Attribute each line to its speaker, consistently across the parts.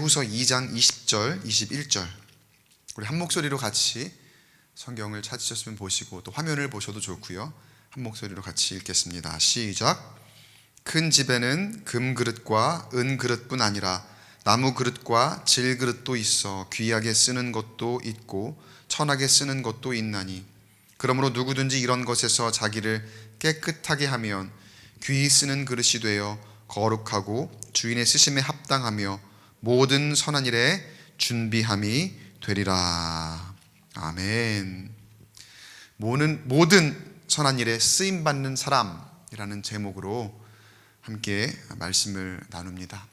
Speaker 1: 후서 2장 20절, 21절 우리 한 목소리로 같이 성경을 찾으셨으면 보시고 또 화면을 보셔도 좋고요. 한 목소리로 같이 읽겠습니다. 시작. 큰 집에는 금그릇과 은그릇뿐 아니라 나무그릇과 질그릇도 있어 귀하게 쓰는 것도 있고 천하게 쓰는 것도 있나니 그러므로 누구든지 이런 것에서 자기를 깨끗하게 하면 귀히 쓰는 그릇이 되어 거룩하고 주인의 쓰심에 합당하며 모든 선한 일에 준비함이 되리라. 아멘. 모든 선한 일에 쓰임받는 사람이라는 제목으로 함께 말씀을 나눕니다.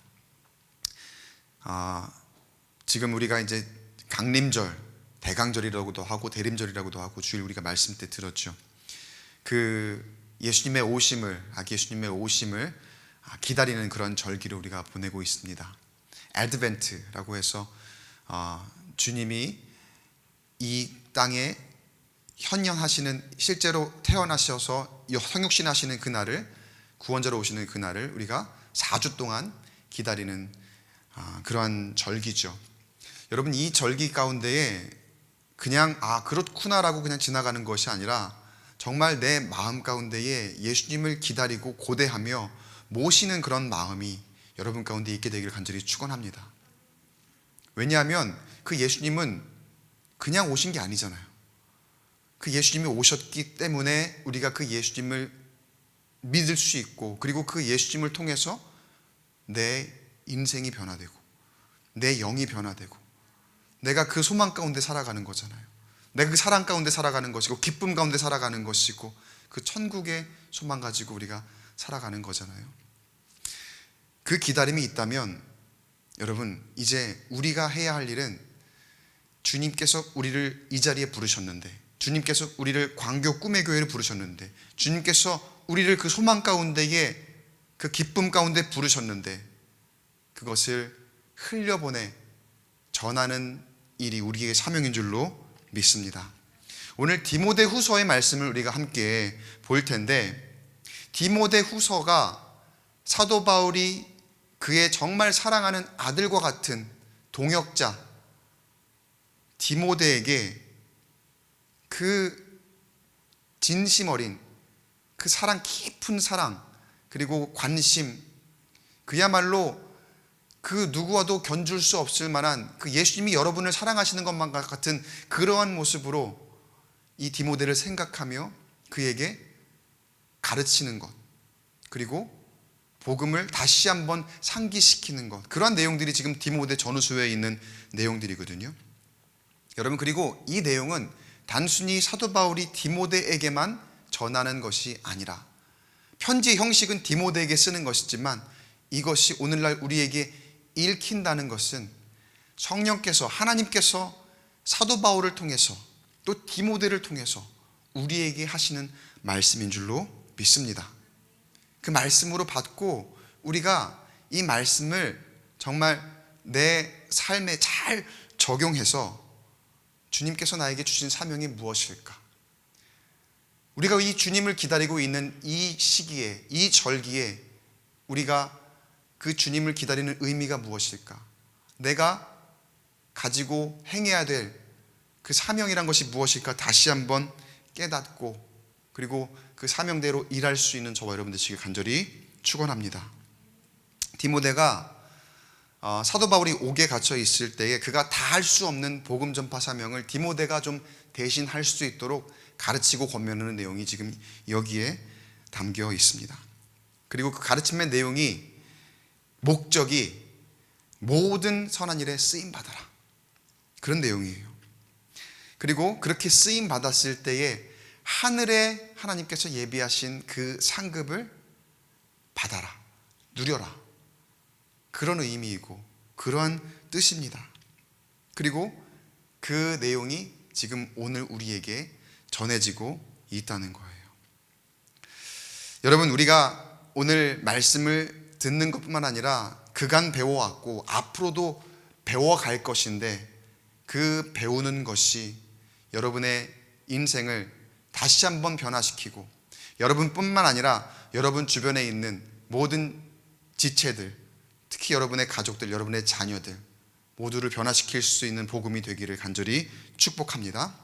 Speaker 1: 지금 우리가 이제 강림절, 대강절이라고도 하고 대림절이라고도 하고 주일 우리가 말씀 때 들었죠. 그 예수님의 오심을, 아기 예수님의 오심을 기다리는 그런 절기를 우리가 보내고 있습니다. 애드벤트라고 해서 주님이 이 땅에 현현하시는, 실제로 태어나셔서 성육신하시는 그날을, 구원자로 오시는 그날을 우리가 4주 동안 기다리는 그러한 절기죠. 여러분, 이 절기 가운데에 그냥 그렇구나라고 그냥 지나가는 것이 아니라 정말 내 마음 가운데에 예수님을 기다리고 고대하며 모시는 그런 마음이 여러분 가운데 있게 되기를 간절히 축원합니다. 왜냐하면 그 예수님은 그냥 오신 게 아니잖아요. 그 예수님이 오셨기 때문에 우리가 그 예수님을 믿을 수 있고, 그리고 그 예수님을 통해서 내 인생이 변화되고 내 영이 변화되고 내가 그 소망 가운데 살아가는 거잖아요. 내가 그 사랑 가운데 살아가는 것이고 기쁨 가운데 살아가는 것이고 그 천국의 소망 가지고 우리가 살아가는 거잖아요. 그 기다림이 있다면 여러분, 이제 우리가 해야 할 일은, 주님께서 우리를 이 자리에 부르셨는데, 주님께서 우리를 광교 꿈의 교회를 부르셨는데, 주님께서 우리를 그 소망 가운데에 그 기쁨 가운데 부르셨는데 그것을 흘려보내 전하는 일이 우리의 사명인 줄로 믿습니다. 오늘 디모데 후서의 말씀을 우리가 함께 볼 텐데, 디모데 후서가 사도 바울이 그의 정말 사랑하는 아들과 같은 동역자 디모데에게 그 진심 어린 그 사랑, 깊은 사랑, 그리고 관심, 그야말로 그 누구와도 견줄 수 없을 만한 그 예수님이 여러분을 사랑하시는 것만 같은 그러한 모습으로 이 디모데를 생각하며 그에게 가르치는 것, 그리고 복음을 다시 한번 상기시키는 것, 그러한 내용들이 지금 디모데 전후서에 있는 내용들이거든요. 여러분, 그리고 이 내용은 단순히 사도 바울이 디모데에게만 전하는 것이 아니라, 편지의 형식은 디모데에게 쓰는 것이지만 이것이 오늘날 우리에게 읽힌다는 것은 성령께서, 하나님께서 사도 바울을 통해서 또 디모데를 통해서 우리에게 하시는 말씀인 줄로 믿습니다. 그 말씀으로 받고 우리가 이 말씀을 정말 내 삶에 잘 적용해서 주님께서 나에게 주신 사명이 무엇일까? 우리가 이 주님을 기다리고 있는 이 시기에, 이 절기에 우리가 그 주님을 기다리는 의미가 무엇일까? 내가 가지고 행해야 될 그 사명이란 것이 무엇일까? 다시 한번 깨닫고, 그리고 그 사명대로 일할 수 있는 저와 여러분 되시길 간절히 축원합니다. 디모데가 사도 바울이 옥에 갇혀 있을 때에 그가 다 할 수 없는 복음 전파 사명을 디모데가 좀 대신 할 수 있도록 가르치고 권면하는 내용이 지금 여기에 담겨 있습니다. 그리고 그 가르침의 내용이, 목적이 모든 선한 일에 쓰임 받아라, 그런 내용이에요. 그리고 그렇게 쓰임 받았을 때에 하늘에 하나님께서 예비하신 그 상급을 받아라, 누려라, 그런 의미이고 그러한 뜻입니다. 그리고 그 내용이 지금 오늘 우리에게 전해지고 있다는 거예요. 여러분, 우리가 오늘 말씀을 듣는 것뿐만 아니라 그간 배워왔고 앞으로도 배워갈 것인데, 그 배우는 것이 여러분의 인생을 다시 한번 변화시키고, 여러분뿐만 아니라 여러분 주변에 있는 모든 지체들, 특히 여러분의 가족들, 여러분의 자녀들, 모두를 변화시킬 수 있는 복음이 되기를 간절히 축복합니다.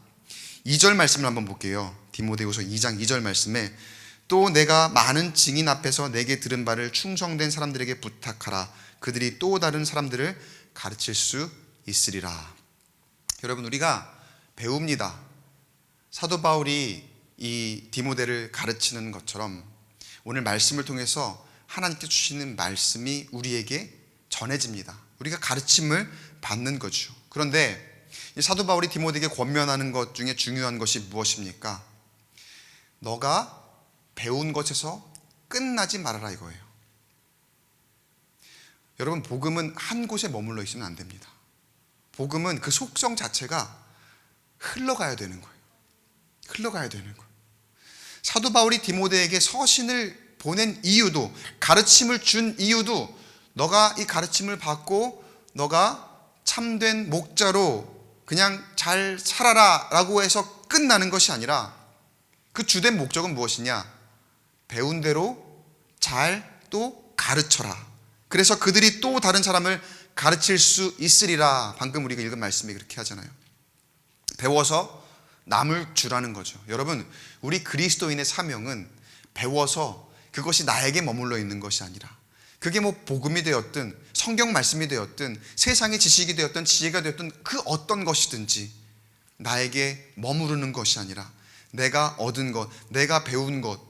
Speaker 1: 2절 말씀을 한번 볼게요. 디모데후서 2장 2절 말씀에 또 내가 많은 증인 앞에서 내게 들은 바를 충성된 사람들에게 부탁하라. 그들이 또 다른 사람들을 가르칠 수 있으리라. 여러분, 우리가 배웁니다. 사도 바울이 이 디모데를 가르치는 것처럼 오늘 말씀을 통해서 하나님께 주시는 말씀이 우리에게 전해집니다. 우리가 가르침을 받는 거죠. 그런데 이 사도 바울이 디모데에게 권면하는 것 중에 중요한 것이 무엇입니까? 너가 배운 것에서 끝나지 말아라 이거예요. 여러분, 복음은 한 곳에 머물러 있으면 안 됩니다. 복음은 그 속성 자체가 흘러가야 되는 거예요. 흘러가야 되는 거예요. 사도 바울이 디모데에게 서신을 보낸 이유도, 가르침을 준 이유도 너가 이 가르침을 받고 너가 참된 목자로 그냥 잘 살아라 라고 해서 끝나는 것이 아니라 그 주된 목적은 무엇이냐? 배운 대로 잘 또 가르쳐라. 그래서 그들이 또 다른 사람을 가르칠 수 있으리라. 방금 우리가 읽은 말씀이 그렇게 하잖아요. 배워서 남을 주라는 거죠. 여러분, 우리 그리스도인의 사명은 배워서 그것이 나에게 머물러 있는 것이 아니라, 그게 뭐 복음이 되었든 성경 말씀이 되었든 세상의 지식이 되었든 지혜가 되었든 그 어떤 것이든지 나에게 머무르는 것이 아니라 내가 얻은 것, 내가 배운 것,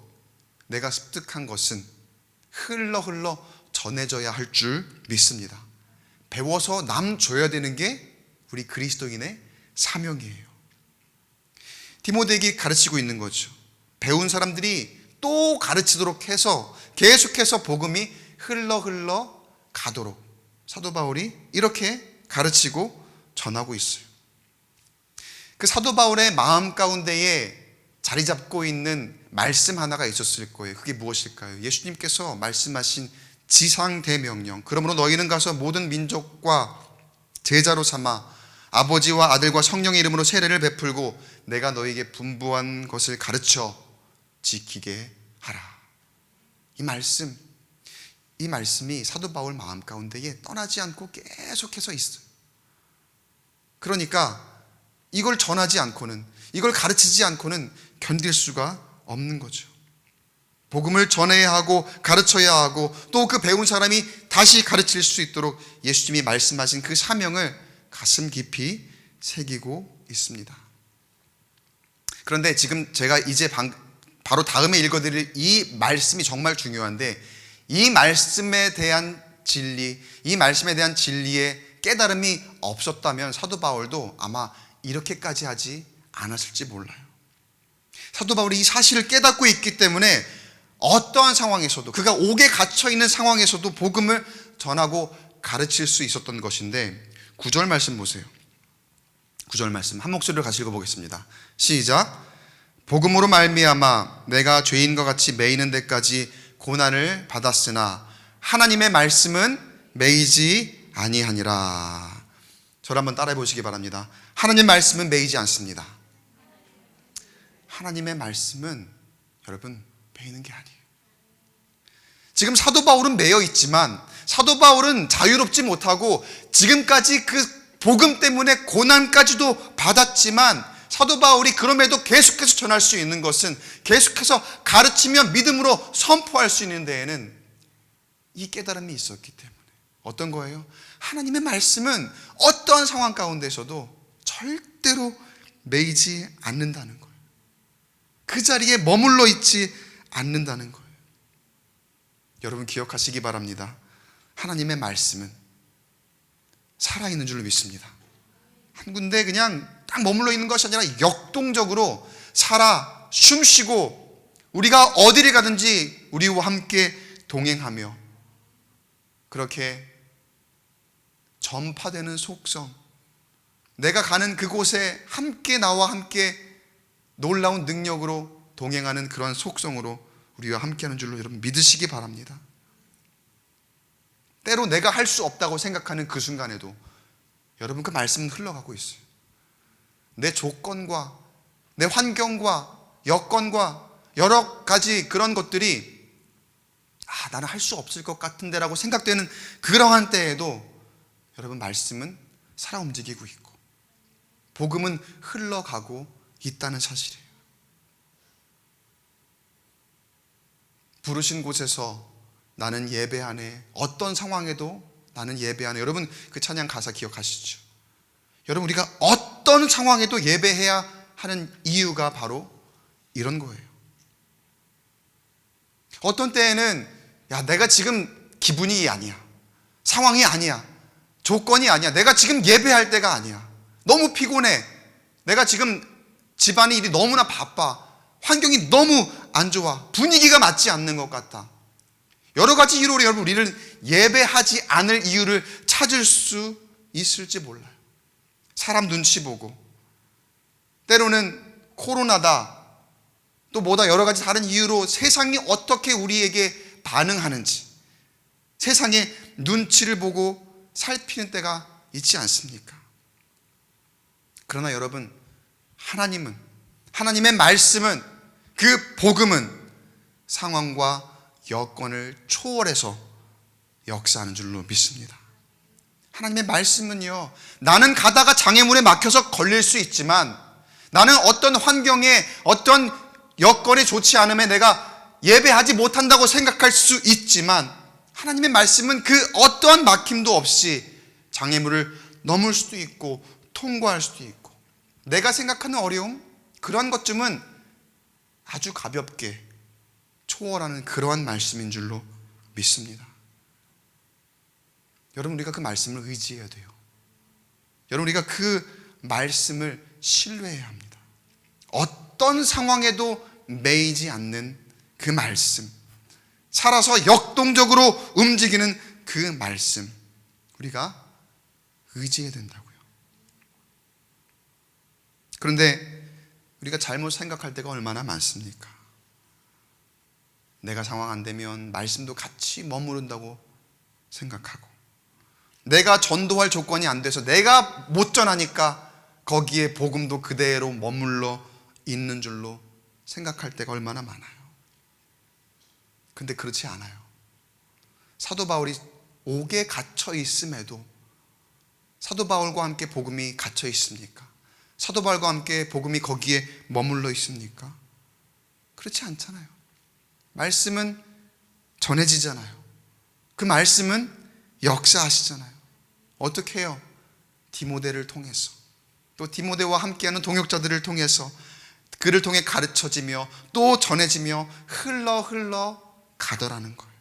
Speaker 1: 내가 습득한 것은 흘러 전해져야 할 줄 믿습니다. 배워서 남 줘야 되는 게 우리 그리스도인의 사명이에요. 디모데에게 가르치고 있는 거죠. 배운 사람들이 또 가르치도록 해서 계속해서 복음이 흘러 가도록 사도 바울이 이렇게 가르치고 전하고 있어요. 그 사도 바울의 마음 가운데에 자리 잡고 있는 말씀 하나가 있었을 거예요. 그게 무엇일까요? 예수님께서 말씀하신 지상대명령, 그러므로 너희는 가서 모든 민족과 제자로 삼아 아버지와 아들과 성령의 이름으로 세례를 베풀고 내가 너희에게 분부한 것을 가르쳐 지키게 하라. 이 말씀이 사도 바울 마음 가운데에 떠나지 않고 계속해서 있어요. 그러니까 이걸 전하지 않고는, 이걸 가르치지 않고는 견딜 수가 없는 거죠. 복음을 전해야 하고 가르쳐야 하고 또 그 배운 사람이 다시 가르칠 수 있도록 예수님이 말씀하신 그 사명을 가슴 깊이 새기고 있습니다. 그런데 지금 제가 이제 바로 다음에 읽어드릴 이 말씀이 정말 중요한데, 이 말씀에 대한 진리, 이 말씀에 대한 진리의 깨달음이 없었다면 사도 바울도 아마 이렇게까지 하지 않았을지 몰라요. 사도 바울이 이 사실을 깨닫고 있기 때문에 어떠한 상황에서도, 그가 옥에 갇혀있는 상황에서도 복음을 전하고 가르칠 수 있었던 것인데, 9절 말씀 보세요. 9절 말씀 한 목소리로 같이 읽어보겠습니다. 시작. 복음으로 말미암아 내가 죄인과 같이 매이는 데까지 고난을 받았으나 하나님의 말씀은 매이지 아니하니라. 저를 한번 따라해 보시기 바랍니다. 하나님의 말씀은 매이지 않습니다. 하나님의 말씀은 여러분 매이는 게 아니에요. 지금 사도 바울은 매여 있지만 사도 바울은 자유롭지 못하고 지금까지 그 복음 때문에 고난까지도 받았지만 사도 바울이 그럼에도 계속해서 전할 수 있는 것은, 계속해서 가르치며 믿음으로 선포할 수 있는 데에는 이 깨달음이 있었기 때문에 어떤 거예요? 하나님의 말씀은 어떠한 상황 가운데서도 절대로 매이지 않는다는 거예요. 그 자리에 머물러 있지 않는다는 거예요. 여러분 기억하시기 바랍니다. 하나님의 말씀은 살아있는 줄로 믿습니다. 한 군데 그냥 딱 머물러 있는 것이 아니라 역동적으로 살아 숨쉬고 우리가 어디를 가든지 우리와 함께 동행하며 그렇게 전파되는 속성, 내가 가는 그곳에 함께 나와 함께 놀라운 능력으로 동행하는 그런 속성으로 우리와 함께하는 줄로 여러분 믿으시기 바랍니다. 때로 내가 할 수 없다고 생각하는 그 순간에도 여러분 그 말씀은 흘러가고 있어요. 내 조건과 내 환경과 여건과 여러 가지 그런 것들이 나는 할 수 없을 것 같은데 라고 생각되는 그러한 때에도 여러분 말씀은 살아 움직이고 있고 복음은 흘러가고 있다는 사실이에요. 부르신 곳에서 나는 예배하네. 어떤 상황에도 나는 예배하네. 여러분 그 찬양 가사 기억하시죠? 여러분 우리가 어떤 상황에도 예배해야 하는 이유가 바로 이런 거예요. 어떤 때에는 내가 지금 기분이 아니야, 상황이 아니야, 조건이 아니야, 내가 지금 예배할 때가 아니야, 너무 피곤해, 내가 지금 집안의 일이 너무나 바빠, 환경이 너무 안 좋아, 분위기가 맞지 않는 것 같다. 여러 가지 이유로 여러분 우리를 예배하지 않을 이유를 찾을 수 있을지 몰라요. 사람 눈치 보고, 때로는 코로나다, 또 뭐다, 여러 가지 다른 이유로 세상이 어떻게 우리에게 반응하는지 세상의 눈치를 보고 살피는 때가 있지 않습니까? 그러나 여러분, 하나님의 말씀은, 그 복음은 상황과 여건을 초월해서 역사하는 줄로 믿습니다. 하나님의 말씀은요, 나는 가다가 장애물에 막혀서 걸릴 수 있지만, 나는 어떤 환경에, 어떤 여건이 좋지 않음에 내가 예배하지 못한다고 생각할 수 있지만, 하나님의 말씀은 그 어떠한 막힘도 없이 장애물을 넘을 수도 있고 통과할 수도 있고, 내가 생각하는 어려움, 그러한 것쯤은 아주 가볍게 초월하는 그러한 말씀인 줄로 믿습니다. 여러분, 우리가 그 말씀을 의지해야 돼요. 여러분, 우리가 그 말씀을 신뢰해야 합니다. 어떤 상황에도 매이지 않는 그 말씀, 살아서 역동적으로 움직이는 그 말씀, 우리가 의지해야 된다고요. 그런데 우리가 잘못 생각할 때가 얼마나 많습니까? 내가 상황 안 되면 말씀도 같이 머무른다고 생각하고, 내가 전도할 조건이 안 돼서 내가 못 전하니까 거기에 복음도 그대로 머물러 있는 줄로 생각할 때가 얼마나 많아요. 근데 그렇지 않아요. 사도 바울이 옥에 갇혀 있음에도 사도 바울과 함께 복음이 갇혀 있습니까? 사도 바울과 함께 복음이 거기에 머물러 있습니까? 그렇지 않잖아요. 말씀은 전해지잖아요. 그 말씀은 역사하시잖아요. 어떻게 해요? 디모데를 통해서, 또 디모데와 함께하는 동역자들을 통해서, 그를 통해 가르쳐지며 또 전해지며 흘러 가더라는 거예요.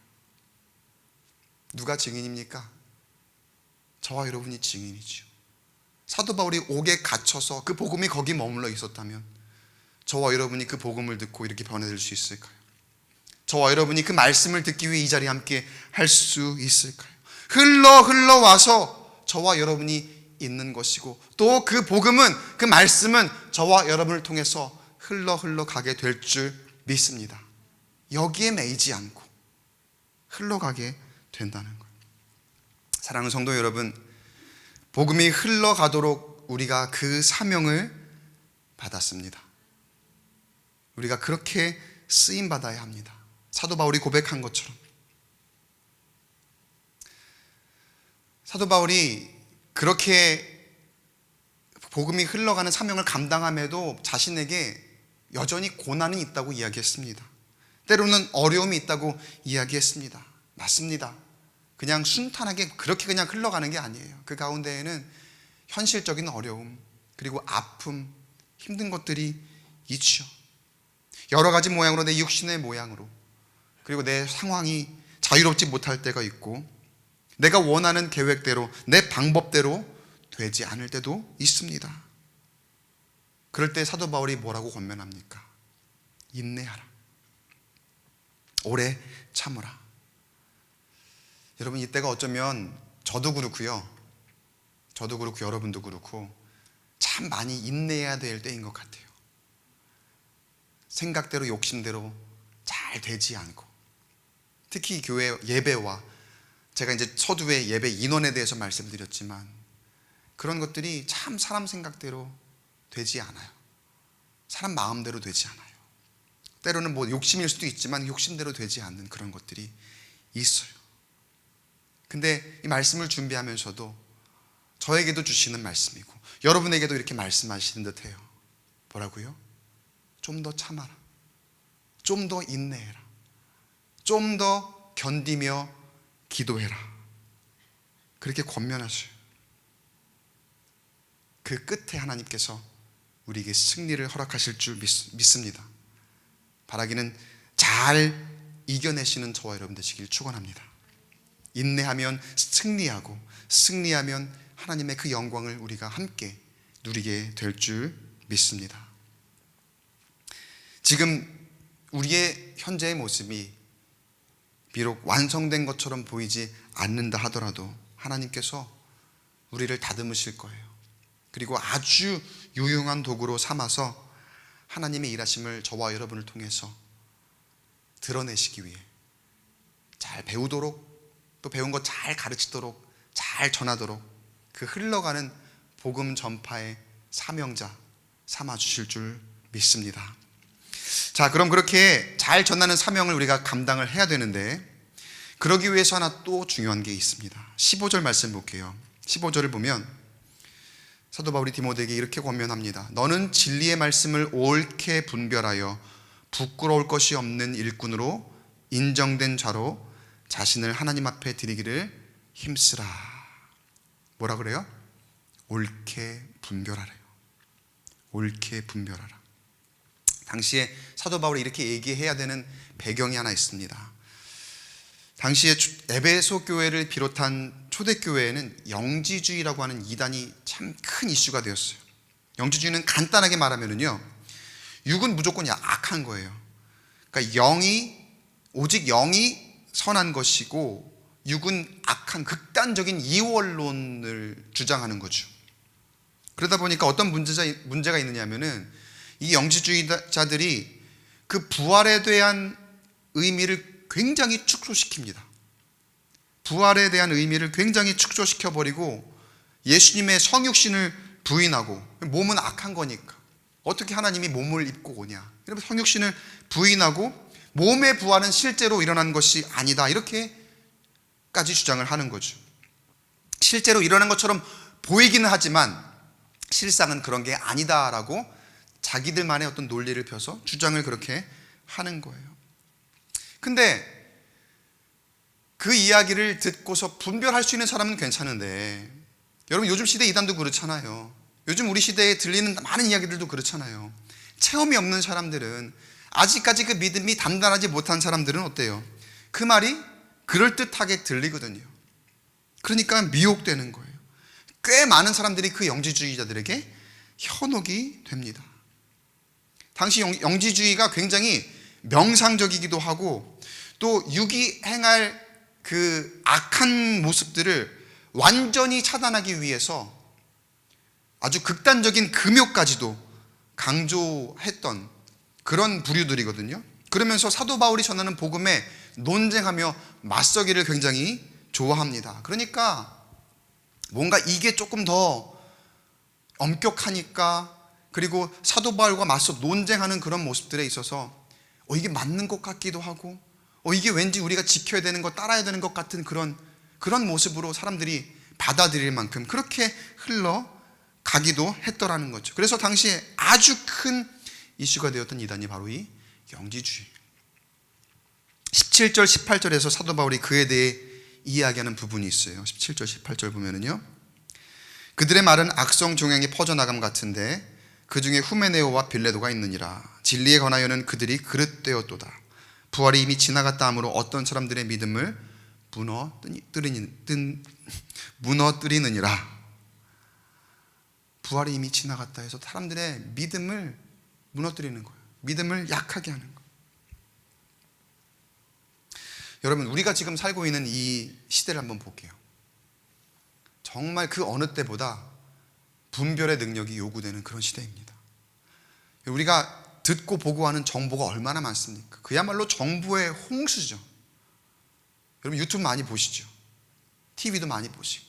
Speaker 1: 누가 증인입니까? 저와 여러분이 증인이죠. 사도 바울이 옥에 갇혀서 그 복음이 거기 머물러 있었다면 저와 여러분이 그 복음을 듣고 이렇게 변해질 수 있을까요? 저와 여러분이 그 말씀을 듣기 위해 이 자리에 함께 할 수 있을까요? 흘러와서 저와 여러분이 있는 것이고, 또 그 복음은, 그 말씀은 저와 여러분을 통해서 흘러 가게 될 줄 믿습니다. 여기에 매이지 않고 흘러가게 된다는 거예요. 사랑하는 성도 여러분, 복음이 흘러가도록 우리가 그 사명을 받았습니다. 우리가 그렇게 쓰임받아야 합니다. 사도 바울이 고백한 것처럼, 사도 바울이 그렇게 복음이 흘러가는 사명을 감당함에도 자신에게 여전히 고난이 있다고 이야기했습니다. 때로는 어려움이 있다고 이야기했습니다. 맞습니다. 그냥 순탄하게 그렇게 그냥 흘러가는 게 아니에요. 그 가운데에는 현실적인 어려움, 그리고 아픔, 힘든 것들이 있죠. 여러 가지 모양으로, 내 육신의 모양으로, 그리고 내 상황이 자유롭지 못할 때가 있고, 내가 원하는 계획대로, 내 방법대로 되지 않을 때도 있습니다. 그럴 때 사도 바울이 뭐라고 권면합니까? 인내하라, 오래 참으라. 여러분, 이때가 어쩌면 저도 그렇고요, 여러분도 그렇고 참 많이 인내해야 될 때인 것 같아요. 생각대로, 욕심대로 잘 되지 않고, 특히 교회 예배와, 제가 이제 서두에 예배 인원에 대해서 말씀드렸지만, 그런 것들이 참 사람 생각대로 되지 않아요. 사람 마음대로 되지 않아요. 때로는 뭐 욕심일 수도 있지만 욕심대로 되지 않는 그런 것들이 있어요. 근데 이 말씀을 준비하면서도 저에게도 주시는 말씀이고 여러분에게도 이렇게 말씀하시는 듯해요. 뭐라고요? 좀 더 참아라. 좀 더 인내해라. 좀 더 견디며 기도해라. 그렇게 권면하셔요. 그 끝에 하나님께서 우리에게 승리를 허락하실 줄 믿습니다. 바라기는 잘 이겨내시는 저와 여러분 되시길 축원합니다. 인내하면 승리하고 승리하면 하나님의 그 영광을 우리가 함께 누리게 될 줄 믿습니다. 지금 우리의 현재의 모습이 비록 완성된 것처럼 보이지 않는다 하더라도 하나님께서 우리를 다듬으실 거예요. 그리고 아주 유용한 도구로 삼아서 하나님의 일하심을 저와 여러분을 통해서 드러내시기 위해 잘 배우도록, 또 배운 거 잘 가르치도록, 잘 전하도록 그 흘러가는 복음 전파의 사명자 삼아 주실 줄 믿습니다. 자, 그럼 그렇게 잘 전하는 사명을 우리가 감당을 해야 되는데, 그러기 위해서 하나 또 중요한 게 있습니다. 15절 말씀 볼게요. 15절을 보면 사도 바울이 디모데에게 이렇게 권면합니다. 너는 진리의 말씀을 옳게 분별하여 부끄러울 것이 없는 일꾼으로 인정된 자로 자신을 하나님 앞에 드리기를 힘쓰라. 뭐라 그래요? 옳게 분별하래요. 옳게 분별하라. 당시에 사도 바울이 이렇게 얘기해야 되는 배경이 하나 있습니다. 당시에 에베소 교회를 비롯한 초대교회에는 영지주의라고 하는 이단이 참 큰 이슈가 되었어요. 영지주의는 간단하게 말하면요, 육은 무조건 악한 거예요. 그러니까 오직 영이 선한 것이고 육은 악한 극단적인 이원론을 주장하는 거죠. 그러다 보니까 어떤 문제가 있느냐 하면은 이 영지주의자들이 그 부활에 대한 의미를 굉장히 축소시킵니다. 부활에 대한 의미를 굉장히 축소시켜버리고 예수님의 성육신을 부인하고, 몸은 악한 거니까 어떻게 하나님이 몸을 입고 오냐, 여러분 성육신을 부인하고 몸의 부활은 실제로 일어난 것이 아니다, 이렇게까지 주장을 하는 거죠. 실제로 일어난 것처럼 보이기는 하지만 실상은 그런 게 아니다라고 자기들만의 어떤 논리를 펴서 주장을 그렇게 하는 거예요. 근데 그 이야기를 듣고서 분별할 수 있는 사람은 괜찮은데, 여러분 요즘 시대 이단도 그렇잖아요. 요즘 우리 시대에 들리는 많은 이야기들도 그렇잖아요. 체험이 없는 사람들은, 아직까지 그 믿음이 단단하지 못한 사람들은 어때요? 그 말이 그럴듯하게 들리거든요. 그러니까 미혹되는 거예요. 꽤 많은 사람들이 그 영지주의자들에게 현혹이 됩니다. 당시 영지주의가 굉장히 명상적이기도 하고, 또 육이 행할 그 악한 모습들을 완전히 차단하기 위해서 아주 극단적인 금욕까지도 강조했던 그런 부류들이거든요. 그러면서 사도 바울이 전하는 복음에 논쟁하며 맞서기를 굉장히 좋아합니다. 그러니까 뭔가 이게 조금 더 엄격하니까, 그리고 사도 바울과 맞서 논쟁하는 그런 모습들에 있어서 이게 맞는 것 같기도 하고, 이게 왠지 우리가 지켜야 되는 것, 따라야 되는 것 같은 그런 모습으로 사람들이 받아들일 만큼 그렇게 흘러가기도 했더라는 거죠. 그래서 당시에 아주 큰 이슈가 되었던 이단이 바로 이 영지주의. 17절 18절에서 사도 바울이 그에 대해 이야기하는 부분이 있어요. 17절 18절 보면은요, 그들의 말은 악성 종양이 퍼져나감 같은데 그 중에 후메네오와 빌레도가 있느니라. 진리에 관하여는 그들이 그릇되었도다. 부활이 이미 지나갔다 하므로 어떤 사람들의 믿음을 무너뜨리느니라. 부활이 이미 지나갔다 해서 사람들의 믿음을 무너뜨리는 거예요. 믿음을 약하게 하는 거예요. 여러분, 우리가 지금 살고 있는 이 시대를 한번 볼게요. 정말 그 어느 때보다 분별의 능력이 요구되는 그런 시대입니다. 우리가 듣고 보고 하는 정보가 얼마나 많습니까? 그야말로 정보의 홍수죠. 여러분 유튜브 많이 보시죠. TV도 많이 보시고,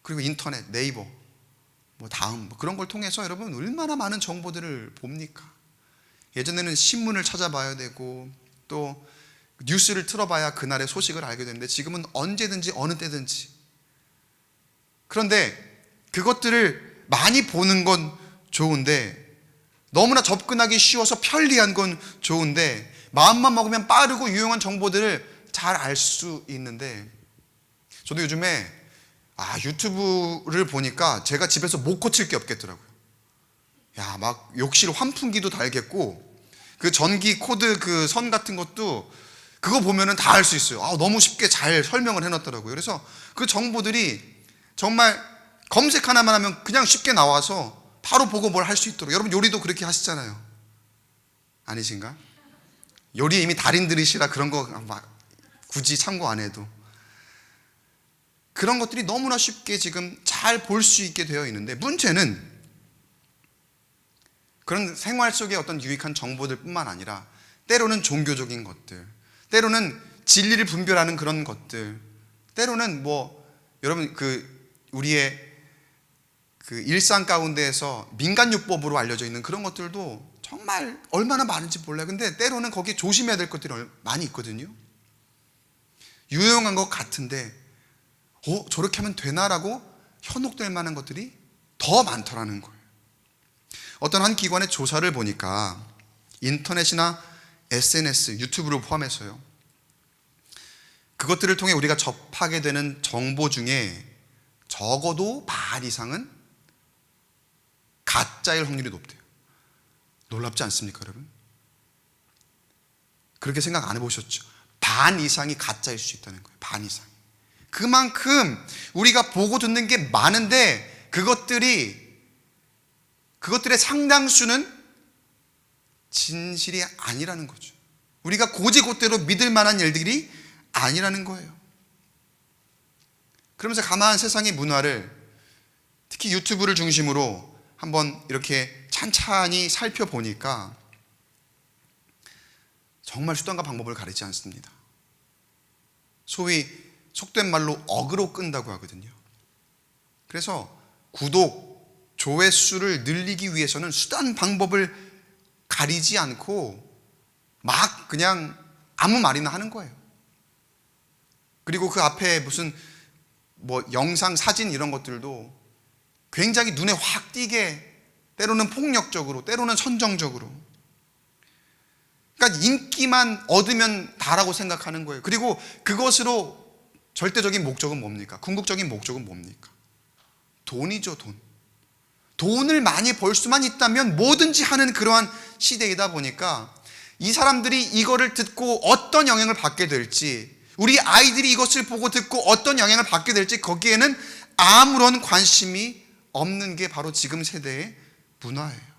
Speaker 1: 그리고 인터넷, 네이버, 다음 그런 걸 통해서 여러분 얼마나 많은 정보들을 봅니까? 예전에는 신문을 찾아봐야 되고 또 뉴스를 틀어봐야 그날의 소식을 알게 되는데, 지금은 언제든지 어느 때든지 그런데 그것들을 많이 보는 건 좋은데, 너무나 접근하기 쉬워서 편리한 건 좋은데, 마음만 먹으면 빠르고 유용한 정보들을 잘 알 수 있는데, 저도 요즘에 유튜브를 보니까 제가 집에서 못 고칠 게 없겠더라고요. 막 욕실 환풍기도 달겠고, 그 전기 코드 그 선 같은 것도 그거 보면은 다 알 수 있어요. 너무 쉽게 잘 설명을 해놨더라고요. 그래서 그 정보들이 정말 검색 하나만 하면 그냥 쉽게 나와서 바로 보고 뭘 할 수 있도록. 여러분 요리도 그렇게 하시잖아요. 아니신가? 요리 이미 달인들이시라 그런 거 막 굳이 참고 안 해도 그런 것들이 너무나 쉽게 지금 잘 볼 수 있게 되어 있는데, 문제는 그런 생활 속의 어떤 유익한 정보들 뿐만 아니라 때로는 종교적인 것들, 때로는 진리를 분별하는 그런 것들, 때로는 여러분 우리의 그 일상 가운데에서 민간요법으로 알려져 있는 그런 것들도 정말 얼마나 많은지 몰라요. 근데 때로는 거기에 조심해야 될 것들이 많이 있거든요. 유용한 것 같은데 저렇게 하면 되나라고 현혹될 만한 것들이 더 많더라는 거예요. 어떤 한 기관의 조사를 보니까 인터넷이나 SNS, 유튜브를 포함해서요, 그것들을 통해 우리가 접하게 되는 정보 중에 적어도 반 이상은 가짜일 확률이 높대요. 놀랍지 않습니까, 여러분? 그렇게 생각 안 해보셨죠? 반 이상이 가짜일 수 있다는 거예요. 반 이상. 그만큼 우리가 보고 듣는 게 많은데 그것들의 상당수는 진실이 아니라는 거죠. 우리가 고지고대로 믿을 만한 일들이 아니라는 거예요. 그러면서 가만 세상의 문화를, 특히 유튜브를 중심으로 한번 이렇게 찬찬히 살펴보니까 정말 수단과 방법을 가리지 않습니다. 소위 속된 말로 어그로 끈다고 하거든요. 그래서 구독, 조회수를 늘리기 위해서는 수단 방법을 가리지 않고 막 그냥 아무 말이나 하는 거예요. 그리고 그 앞에 무슨 영상, 사진 이런 것들도 굉장히 눈에 확 띄게, 때로는 폭력적으로, 때로는 선정적으로, 그러니까 인기만 얻으면 다라고 생각하는 거예요. 그리고 그것으로 절대적인 목적은 뭡니까? 궁극적인 목적은 뭡니까? 돈이죠, 돈. 돈을 많이 벌 수만 있다면 뭐든지 하는 그러한 시대이다 보니까 이 사람들이 이거를 듣고 어떤 영향을 받게 될지, 우리 아이들이 이것을 보고 듣고 어떤 영향을 받게 될지 거기에는 아무런 관심이 없는 게 바로 지금 세대의 문화예요.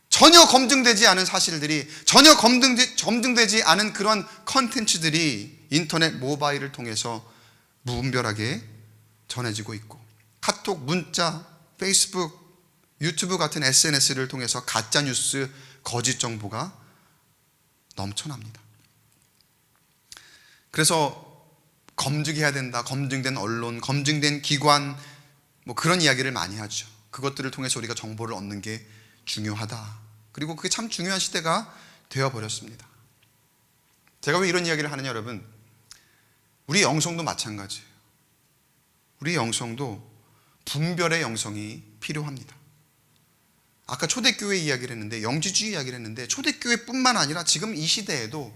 Speaker 1: 전혀 검증되지 않은 사실들이, 전혀 검증되지 않은 그런 컨텐츠들이 인터넷, 모바일을 통해서 무분별하게 전해지고 있고, 카톡, 문자, 페이스북, 유튜브 같은 SNS를 통해서 가짜뉴스, 거짓 정보가 넘쳐납니다. 그래서 검증해야 된다, 검증된 언론, 검증된 기관, 그런 이야기를 많이 하죠. 그것들을 통해서 우리가 정보를 얻는 게 중요하다. 그리고 그게 참 중요한 시대가 되어버렸습니다. 제가 왜 이런 이야기를 하느냐, 여러분, 우리 영성도 마찬가지예요. 우리 영성도 분별의 영성이 필요합니다. 아까 초대교회 이야기를 했는데, 영지주의 이야기를 했는데, 초대교회뿐만 아니라 지금 이 시대에도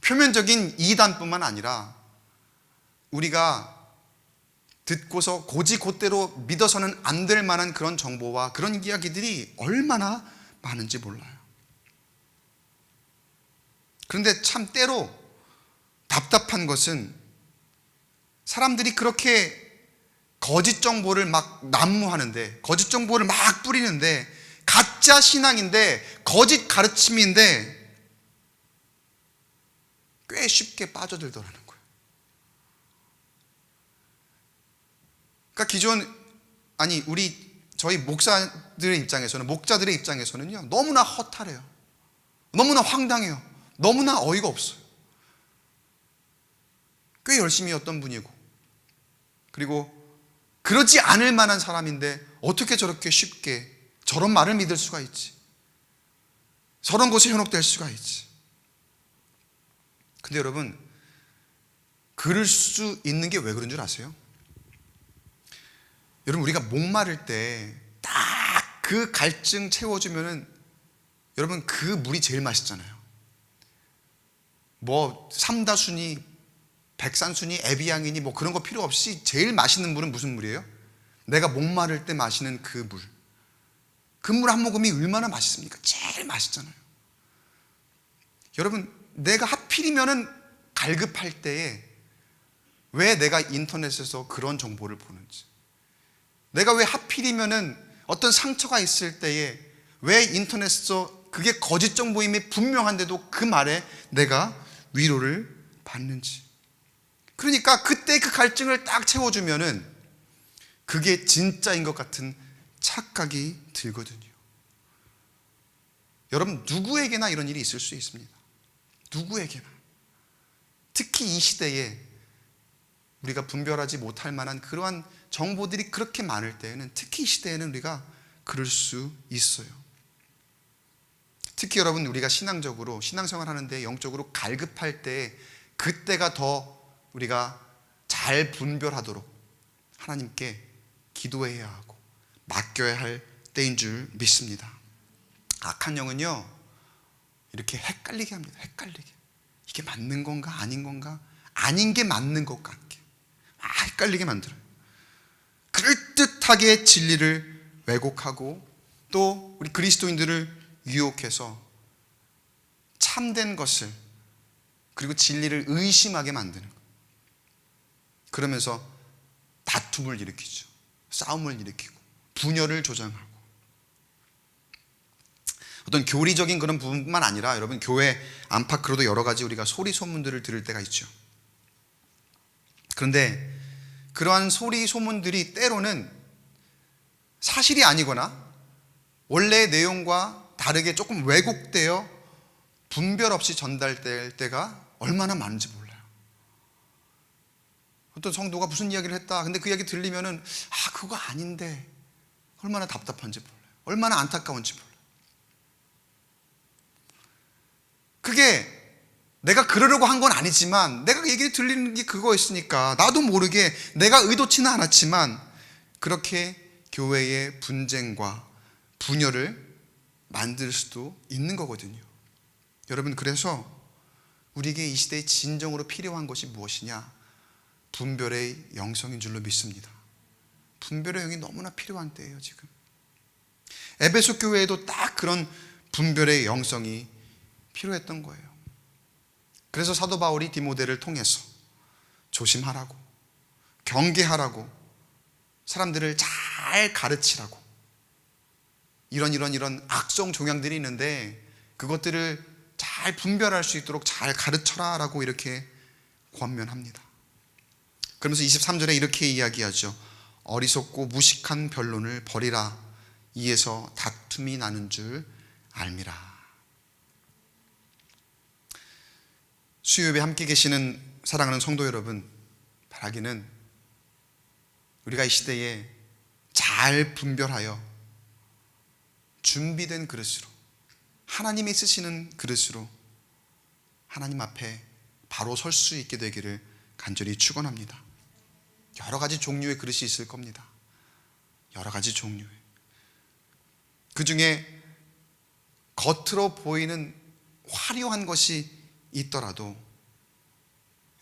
Speaker 1: 표면적인 이단뿐만 아니라 우리가 듣고서 고지고대로 믿어서는 안 될 만한 그런 정보와 그런 이야기들이 얼마나 많은지 몰라요. 그런데 참 때로 답답한 것은 사람들이 그렇게 거짓 정보를 막 난무하는데, 거짓 정보를 막 뿌리는데, 가짜 신앙인데, 거짓 가르침인데 꽤 쉽게 빠져들더라는 거예요. 그러니까 저희 목사들의 입장에서는, 목자들의 입장에서는요, 너무나 허탈해요. 너무나 황당해요. 너무나 어이가 없어요. 꽤 열심히 했던 분이고, 그리고 그러지 않을 만한 사람인데 어떻게 저렇게 쉽게 저런 말을 믿을 수가 있지? 저런 것에 현혹될 수가 있지? 근데 여러분, 그럴 수 있는 게 왜 그런 줄 아세요? 여러분, 우리가 목마를 때 딱 그 갈증 채워주면은 여러분 그 물이 제일 맛있잖아요. 뭐 삼다수니 백산수니 에비앙이니 뭐 그런 거 필요 없이 제일 맛있는 물은 무슨 물이에요? 내가 목마를 때 마시는 그 물. 그 물 한 모금이 얼마나 맛있습니까? 제일 맛있잖아요. 여러분, 내가 하필이면은 갈급할 때에 왜 내가 인터넷에서 그런 정보를 보는지, 내가 왜 하필이면은 어떤 상처가 있을 때에 왜 인터넷에서 그게 거짓 정보임이 분명한데도 그 말에 내가 위로를 받는지. 그러니까 그때 그 갈증을 딱 채워주면은 그게 진짜인 것 같은 착각이 들거든요. 여러분, 누구에게나 이런 일이 있을 수 있습니다. 누구에게나. 특히 이 시대에 우리가 분별하지 못할 만한 그러한 정보들이 그렇게 많을 때에는, 특히 이 시대에는 우리가 그럴 수 있어요. 특히 여러분, 우리가 신앙적으로 신앙생활 하는데 영적으로 갈급할 때 그때가 더 우리가 잘 분별하도록 하나님께 기도해야 하고 맡겨야 할 때인 줄 믿습니다. 악한 영은요, 이렇게 헷갈리게 합니다. 헷갈리게. 이게 맞는 건가 아닌 건가, 아닌 게 맞는 것 같게 헷갈리게 만들어요. 그럴듯하게 진리를 왜곡하고 또 우리 그리스도인들을 유혹해서 참된 것을, 그리고 진리를 의심하게 만드는 거예요. 그러면서 다툼을 일으키죠. 싸움을 일으키고 분열을 조장하고. 어떤 교리적인 그런 부분뿐만 아니라 여러분, 교회 안팎으로도 여러 가지 우리가 소리 소문들을 들을 때가 있죠. 그런데 그러한 소리 소문들이 때로는 사실이 아니거나 원래의 내용과 다르게 조금 왜곡되어 분별 없이 전달될 때가 얼마나 많은지 몰라요. 어떤 성도가 무슨 이야기를 했다. 근데 그 이야기 들리면은 그거 아닌데, 얼마나 답답한지 몰라요. 얼마나 안타까운지 몰라요. 그게 내가 그러려고 한 건 아니지만 내가 얘기 들리는 게 그거였으니까 나도 모르게 내가 의도치는 않았지만 그렇게 교회의 분쟁과 분열을 만들 수도 있는 거거든요. 여러분, 그래서 우리에게 이 시대에 진정으로 필요한 것이 무엇이냐? 분별의 영성인 줄로 믿습니다. 분별의 영이 너무나 필요한 때예요, 지금. 에베소 교회에도 딱 그런 분별의 영성이 필요했던 거예요. 그래서 사도 바울이 디모데를 통해서 조심하라고, 경계하라고, 사람들을 잘 가르치라고, 이런 악성 종양들이 있는데 그것들을 잘 분별할 수 있도록 잘 가르쳐라 라고 이렇게 권면합니다. 그러면서 23절에 이렇게 이야기하죠. 어리석고 무식한 변론을 버리라. 이에서 다툼이 나는 줄 알미라. 수요예배 함께 계시는 사랑하는 성도 여러분, 바라기는 우리가 이 시대에 잘 분별하여 준비된 그릇으로, 하나님이 쓰시는 그릇으로 하나님 앞에 바로 설 수 있게 되기를 간절히 축원합니다. 여러 가지 종류의 그릇이 있을 겁니다. 여러 가지 종류의. 그 중에 겉으로 보이는 화려한 것이 있더라도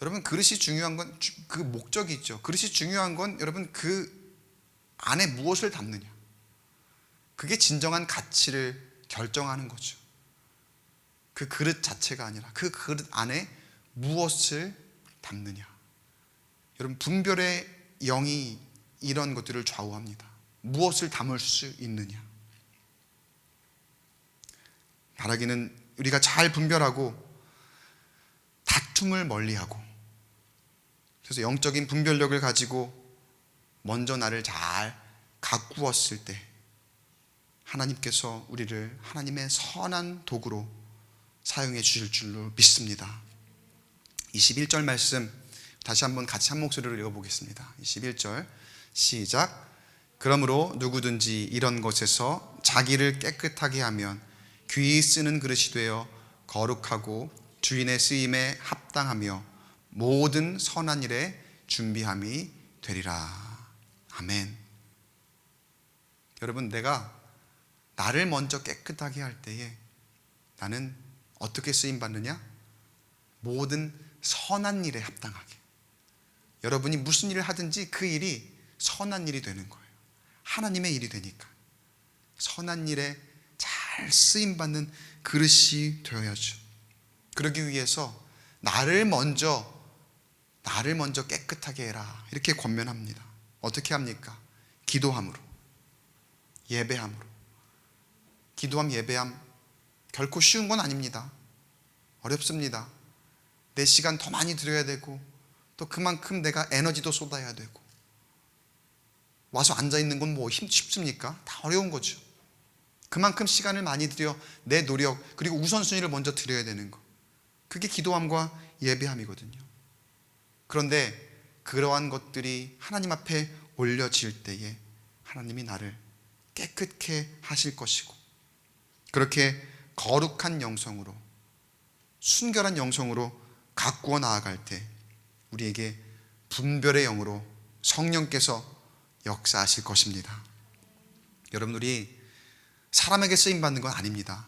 Speaker 1: 여러분, 그릇이 중요한 건 그 목적이 있죠. 그릇이 중요한 건 여러분 그 안에 무엇을 담느냐, 그게 진정한 가치를 결정하는 거죠. 그 그릇 자체가 아니라 그 그릇 안에 무엇을 담느냐. 여러분, 분별의 영이 이런 것들을 좌우합니다. 무엇을 담을 수 있느냐. 바라기는 우리가 잘 분별하고 다툼을 멀리하고, 그래서 영적인 분별력을 가지고 먼저 나를 잘 가꾸었을 때 하나님께서 우리를 하나님의 선한 도구로 사용해 주실 줄로 믿습니다. 21절 말씀 다시 한번 같이 한 목소리로 읽어보겠습니다. 21절 시작. 그러므로 누구든지 이런 것에서 자기를 깨끗하게 하면 귀히 쓰는 그릇이 되어 거룩하고 주인의 쓰임에 합당하며 모든 선한 일에 준비함이 되리라. 아멘. 여러분, 내가 나를 먼저 깨끗하게 할 때에 나는 어떻게 쓰임받느냐? 모든 선한 일에 합당하게. 여러분이 무슨 일을 하든지 그 일이 선한 일이 되는 거예요. 하나님의 일이 되니까. 선한 일에 잘 쓰임받는 그릇이 되어야죠. 그러기 위해서 나를 먼저 깨끗하게 해라, 이렇게 권면합니다. 어떻게 합니까? 기도함으로, 예배함으로. 기도함, 예배함 결코 쉬운 건 아닙니다. 어렵습니다. 내 시간 더 많이 드려야 되고, 또 그만큼 내가 에너지도 쏟아야 되고, 와서 앉아있는 건 뭐 쉽습니까? 다 어려운 거죠. 그만큼 시간을 많이 들여 내 노력, 그리고 우선순위를 먼저 드려야 되는 거, 그게 기도함과 예배함이거든요. 그런데 그러한 것들이 하나님 앞에 올려질 때에 하나님이 나를 깨끗게 하실 것이고, 그렇게 거룩한 영성으로, 순결한 영성으로 가꾸어 나아갈 때 우리에게 분별의 영으로 성령께서 역사하실 것입니다. 여러분, 우리 사람에게 쓰임받는 건 아닙니다.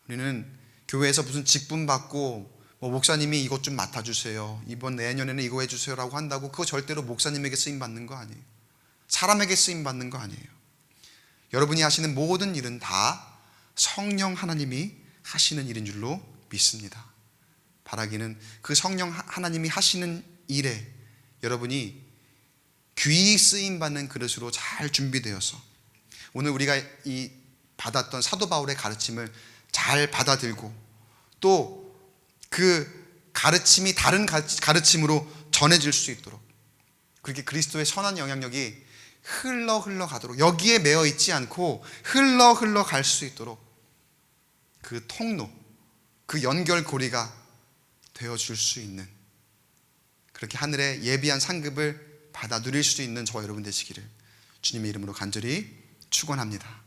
Speaker 1: 우리는 교회에서 무슨 직분 받고 목사님이 이것 좀 맡아주세요, 이번 내년에는 이거 해주세요 라고 한다고 그거 절대로 목사님에게 쓰임받는 거 아니에요. 사람에게 쓰임받는 거 아니에요. 여러분이 하시는 모든 일은 다 성령 하나님이 하시는 일인 줄로 믿습니다. 바라기는 그 성령 하나님이 하시는 일에 여러분이 귀히 쓰임받는 그릇으로 잘 준비되어서 오늘 우리가 이 받았던 사도 바울의 가르침을 잘 받아들고, 또 그 가르침이 다른 가르침으로 전해질 수 있도록, 그렇게 그리스도의 선한 영향력이 흘러 가도록, 여기에 매여 있지 않고 흘러 갈 수 있도록 그 통로, 그 연결고리가 되어줄 수 있는, 그렇게 하늘의 예비한 상급을 받아 누릴 수 있는 저와 여러분 되시기를 주님의 이름으로 간절히 축원합니다.